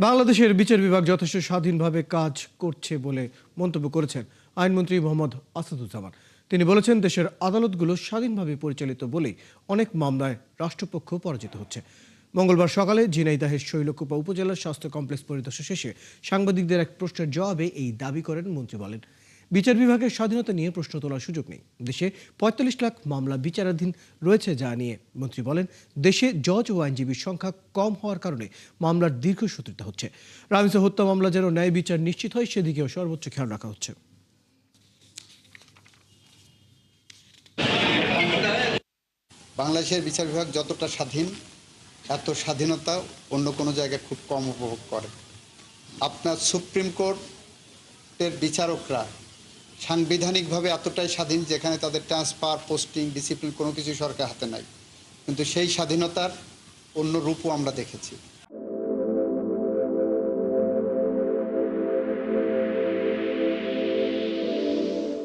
বাংলাদেশের বিচার বিভাগ যথেষ্ট স্বাধীনভাবে কাজ করছে বলে মন্তব্য করেছেন আইনমন্ত্রী মোহাম্মদ আসাদুজ্জামান। তিনি বলেছেন, দেশের আদালতগুলো স্বাধীনভাবে পরিচালিত বলেই অনেক মামলায় রাষ্ট্রপক্ষ পরাজিত হচ্ছে। মঙ্গলবার সকালে ঝিনাইদহের শৈলকুপা উপজেলার স্বাস্থ্য কমপ্লেক্স পরিদর্শন শেষে সাংবাদিকদের এক প্রশ্নের জবাবে এই দাবি করেন মন্ত্রী। বলেন, বিচার বিভাগের স্বাধীনতা নিয়ে প্রশ্ন তোলার সুযোগ নেই। দেশে ৪৫ লাখ মামলা বিচারাধীন রয়েছে, যা নিয়ে মন্ত্রী বলেন, দেশে জজ ও আইনজীবীর সংখ্যা কম হওয়ার কারণে মামলার দীর্ঘসূত্রিতা হচ্ছে। রামিসা হত্যা মামলা যেন ন্যায় বিচার নিশ্চিত হয়, সেদিকেও সর্বোচ্চ খেয়াল রাখা হচ্ছে। বাংলাদেশের বিচার বিভাগ যতটা স্বাধীন, এত স্বাধীনতা অন্য কোনো জায়গায় খুব কম উপভোগ করে। আপনার সুপ্রিম কোর্টের বিচারকরা সাংবিধানিকভাবে এতটাই স্বাধীন, যেখানে তাদের ট্রান্সফার, পোস্টিং, ডিসিপ্লিন কোনো কিছু সরকার হাতে নাই, কিন্তু সেই স্বাধীনতার অন্য রূপও আমরা দেখেছি।